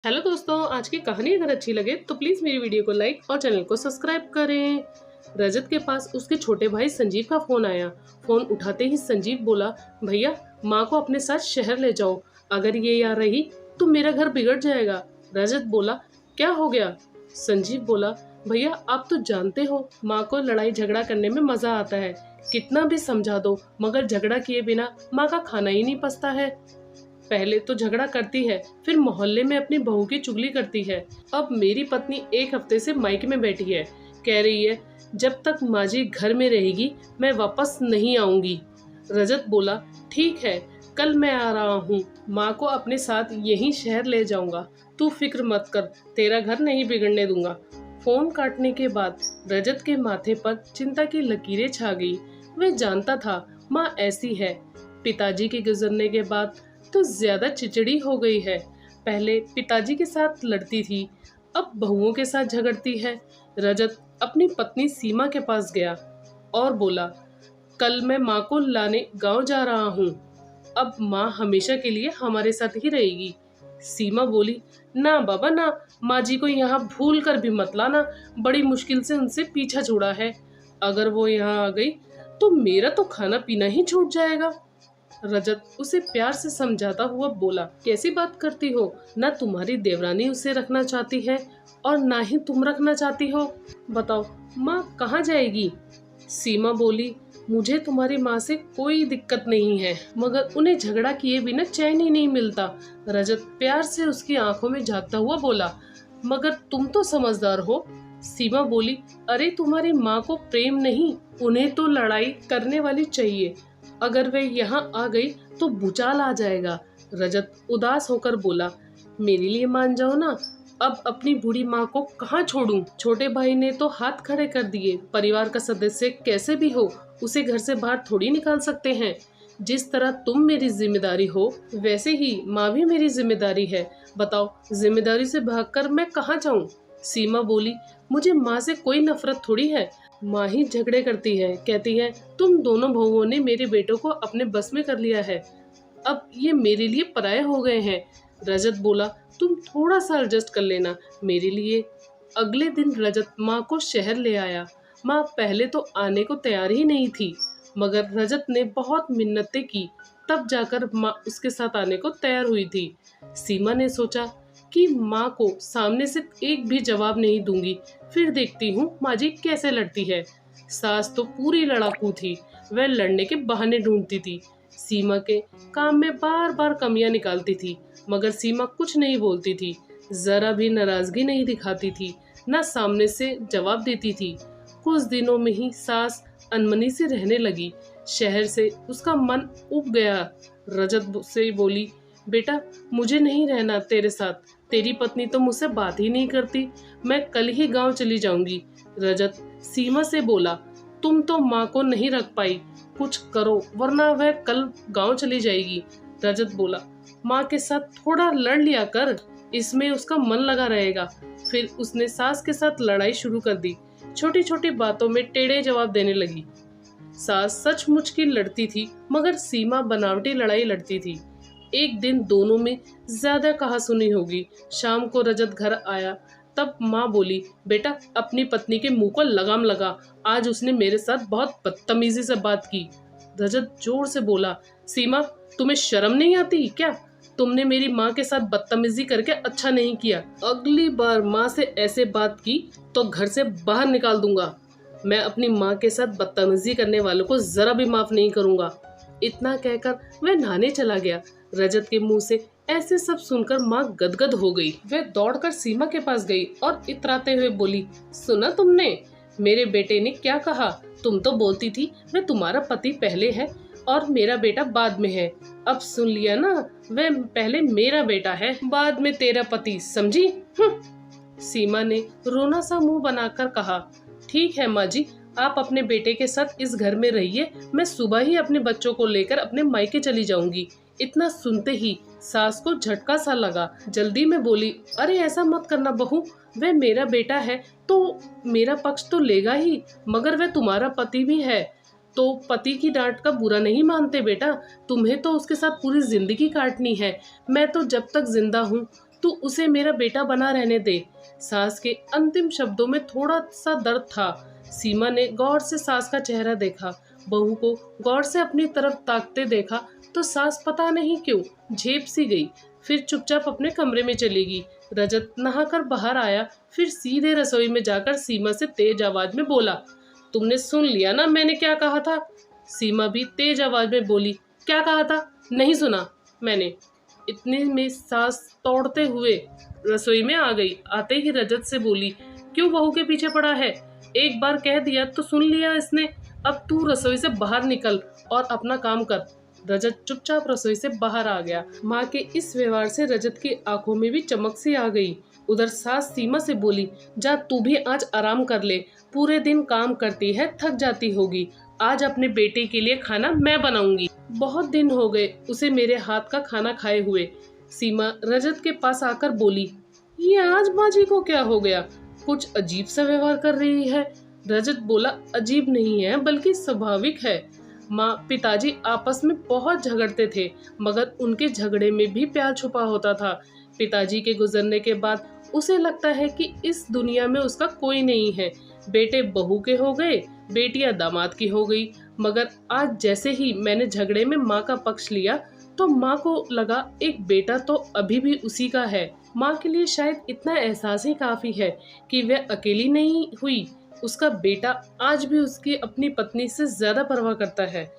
Hello दोस्तों, आज की कहानी अगर अच्छी लगे तो प्लीज़ मेरी वीडियो को लाइक और चैनल को सब्सक्राइब करें। रजत के पास उसके छोटे भाई संजीव का फ़ोन आया। फ़ोन उठाते ही संजीव बोला, भैया माँ को अपने साथ शहर ले जाओ। अगर ये यहाँ रही तो मेरा घर बिगड़ जाएगा। रजत बोला, क्या हो गया? संजीव बोला, भैया आप तो जानते हो माँ को लड़ाई झगड़ा करने में मज़ा आता है। कितना भी समझा दो मगर झगड़ा किए बिना माँ का खाना ही नहीं पचता है। पहले तो झगड़ा करती है, फिर मोहल्ले में अपनी बहू की चुगली करती है। अब मेरी पत्नी एक हफ्ते से मायके में बैठी है, कह रही है जब तक माँ जी घर में रहेगी मैं वापस नहीं आऊंगी। रजत बोला, ठीक है, कल मैं आ रहा हूँ, माँ को अपने साथ यहीं शहर ले जाऊंगा। तू फिक्र मत कर, तेरा घर नहीं बिगड़ने दूंगा। फोन काटने के बाद रजत के माथे पर चिंता की लकीरें छा गई। वह जानता था माँ ऐसी है। पिताजी के गुजरने के बाद तो ज्यादा चिचड़ी हो गई है। पहले पिताजी के साथ लड़ती थी, अब बहुओं के साथ झगड़ती है। रजत अपनी पत्नी सीमा के पास गया और बोला, कल मैं माँ को लाने गांव जा रहा हूँ। अब माँ हमेशा के लिए हमारे साथ ही रहेगी। सीमा बोली, ना बाबा ना, माँ जी को यहाँ भूल कर भी मत लाना। बड़ी मुश्किल से उनसे पीछा छुड़ा है। अगर वो यहाँ आ गई तो मेरा तो खाना पीना ही छूट जाएगा। रजत उसे प्यार से समझाता हुआ बोला, कैसी बात करती हो? ना तुम्हारी देवरानी उसे रखना चाहती है और ना ही तुम रखना चाहती हो। बताओ माँ कहाँ जाएगी? सीमा बोली, मुझे तुम्हारी माँ से कोई दिक्कत नहीं है, मगर उन्हें झगड़ा किए बिना चैन ही नहीं मिलता। रजत प्यार से उसकी आंखों में झांकता हुआ बोला, मगर तुम तो समझदार हो। सीमा बोली, अरे तुम्हारी माँ को प्रेम नहीं, उन्हें तो लड़ाई करने वाली चाहिए। अगर वे यहाँ आ गई तो भूचाल आ जाएगा। रजत उदास होकर बोला, मेरे लिए मान जाओ ना, अब अपनी बूढ़ी माँ को कहाँ छोड़ूं? छोटे भाई ने तो हाथ खड़े कर दिए। परिवार का सदस्य कैसे भी हो, उसे घर से बाहर थोड़ी निकाल सकते हैं। जिस तरह तुम मेरी जिम्मेदारी हो वैसे ही माँ भी मेरी जिम्मेदारी है। बताओ जिम्मेदारी से भागकर मैं कहाँ जाऊँ? सीमा बोली, मुझे माँ से कोई नफरत थोड़ी है। माँ ही झगड़े करती है, कहती है तुम दोनों बहुओं ने मेरे बेटों को अपने बस में कर लिया है, अब ये मेरे लिए पराये हो गए हैं। रजत बोला, तुम थोड़ा सा एडजस्ट कर लेना मेरे लिए। अगले दिन रजत माँ को शहर ले आया। माँ पहले तो आने को तैयार ही नहीं थी, मगर रजत ने बहुत मिन्नतें की, तब जाकर माँ उसके साथ आने को तैयार हुई थी। सीमा ने सोचा कि माँ को सामने से एक भी जवाब नहीं दूंगी, फिर देखती हूँ माँ जी कैसे लड़ती है। सास तो पूरी लड़ाकू थी, वह लड़ने के बहाने ढूंढती थी। सीमा के काम में बार बार कमियां निकालती थी, मगर सीमा कुछ नहीं बोलती थी, जरा भी नाराजगी नहीं दिखाती थी, न सामने से जवाब देती थी। कुछ दिनों में ही सास अनमनी से रहने लगी। शहर से उसका मन उब गया। रजत से बोली, बेटा मुझे नहीं रहना तेरे साथ, तेरी पत्नी तो मुझसे बात ही नहीं करती, मैं कल ही गांव चली जाऊंगी। रजत सीमा से बोला, तुम तो माँ को नहीं रख पाई, कुछ करो वरना वह कल गांव चली जाएगी। रजत बोला, माँ के साथ थोड़ा लड़ लिया कर, इसमें उसका मन लगा रहेगा। फिर उसने सास के साथ लड़ाई शुरू कर दी। छोटी छोटी बातों में टेढ़े जवाब देने लगी। सास सचमुच की लड़ती थी, मगर सीमा बनावटी लड़ाई लड़ती थी। एक दिन दोनों में ज्यादा कहासुनी होगी। शाम को रजत घर आया, तब माँ बोली, बेटा अपनी पत्नी के मुंह को लगाम लगा, आज उसने मेरे साथ बहुत बदतमीजी से बात की। रजत जोर से बोला, सीमा तुम्हें शर्म नहीं आती क्या? तुमने मेरी माँ के साथ बदतमीजी करके अच्छा नहीं किया। अगली बार माँ से ऐसे बात की तो घर से बाहर निकाल दूंगा। मैं अपनी माँ के साथ बदतमीजी करने वालों को जरा भी माफ नहीं करूंगा। इतना कहकर वह नहाने चला गया। रजत के मुंह से ऐसे सब सुनकर माँ गदगद हो गई। वह दौड़कर सीमा के पास गई और इतराते हुए बोली, सुना तुमने मेरे बेटे ने क्या कहा? तुम तो बोलती थी वह तुम्हारा पति पहले है और मेरा बेटा बाद में है। अब सुन लिया ना, वह पहले मेरा बेटा है, बाद में तेरा पति, समझी? सीमा ने रोना सा मुंह बनाकर कहा, ठीक है माँ जी, आप अपने बेटे के साथ इस घर में रहिए, मैं सुबह ही अपने बच्चों को लेकर अपने मायके चली जाऊंगी। इतना सुनते ही सास को झटका सा लगा। जल्दी में बोली, अरे ऐसा मत करना बहू, वह मेरा बेटा है तो मेरा पक्ष तो लेगा ही, मगर वह तुम्हारा पति भी है, तो पति की डांट का बुरा नहीं मानते बेटा। तुम्हें तो उसके साथ पूरी जिंदगी काटनी है। मैं तो जब तक जिंदा हूँ तू उसे मेरा बेटा बना रहने दे। सास के अंतिम शब्दों में थोड़ा सा दर्द था। सीमा ने गौर से सास का चेहरा देखा, बहू को गौर से अपनी तरफ ताकते देखा तो सास पता नहीं क्यों झेप सी गई। फिर चुपचाप अपने कमरे में चली गई। रजत नहाकर बाहर आया, फिर सीधे रसोई में जाकर सीमा से तेज आवाज में बोला, तुमने सुन लिया ना मैंने क्या कहा था? सीमा भी तेज आवाज में बोली, क्या कहा था? नहीं सुना मैंने। इतने में सास तोड़ते हुए रसोई में आ गई। आते ही रजत से बोली, क्यों बहू के पीछे पड़ा है? एक बार कह दिया तो सुन लिया इसने। अब तू रसोई से बाहर निकल और अपना काम कर। रजत चुपचाप रसोई से बाहर आ गया। माँ के इस व्यवहार से रजत की आंखों में भी चमक सी आ गई। उधर सास सीमा से बोली, जा तू भी आज आराम कर ले, पूरे दिन काम करती है, थक जाती होगी। आज अपने बेटे के लिए खाना मैं बनाऊंगी। बहुत दिन हो गए उसे मेरे हाथ का खाना खाए हुए। सीमा रजत के पास आकर बोली, ये आज बाजी को क्या हो गया? कुछ अजीब सा व्यवहार कर रही है। रजत बोला, अजीब नहीं है बल्कि स्वाभाविक है। माँ पिताजी आपस में बहुत झगड़ते थे, मगर उनके झगड़े में भी प्यार छुपा होता था। पिताजी के गुजरने के बाद उसे लगता है कि इस दुनिया में उसका कोई नहीं है। बेटे बहू के हो गए, बेटियां दामाद की हो गई। मगर आज जैसे ही मैंने झगड़े में माँ का पक्ष लिया तो माँ को लगा एक बेटा तो अभी भी उसी का है। माँ के लिए शायद इतना एहसास ही काफी है कि वह अकेली नहीं हुई। उसका बेटा आज भी उसकी अपनी पत्नी से ज्यादा परवाह करता है।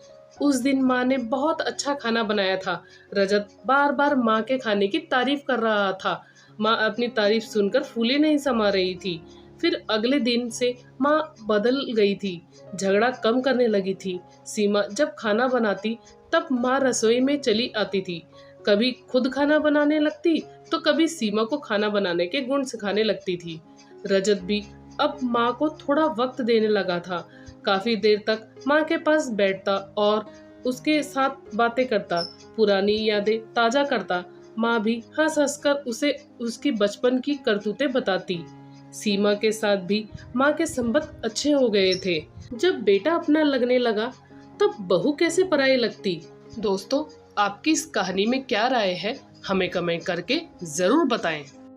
उस दिन माँ ने बहुत अच्छा खाना बनाया था। रजत बार बार माँ के खाने की तारीफ कर रहा था। माँ अपनी तारीफ सुनकर फूले नहीं समा रही थी। फिर अगले दिन से माँ बदल गई थी, झगड़ा कम करने लगी थी। सीमा जब खाना बनाती तब माँ रसोई में चली आती थी। कभी खुद खाना बनाने लगती तो कभी सीमा को खाना बनाने के गुण सिखाने लगती थी। रजत भी अब माँ को थोड़ा वक्त देने लगा था। काफी देर तक माँ के पास बैठता और उसके साथ बातें करता, पुरानी यादें ताजा करता। माँ भी हंस हंस कर उसे उसकी बचपन की करतूतें बताती। सीमा के साथ भी माँ के संबंध अच्छे हो गए थे। जब बेटा अपना लगने लगा तब बहू कैसे पराई लगती। दोस्तों, आपकी इस कहानी में क्या राय है, हमें कमेंट करके जरूर बताएं।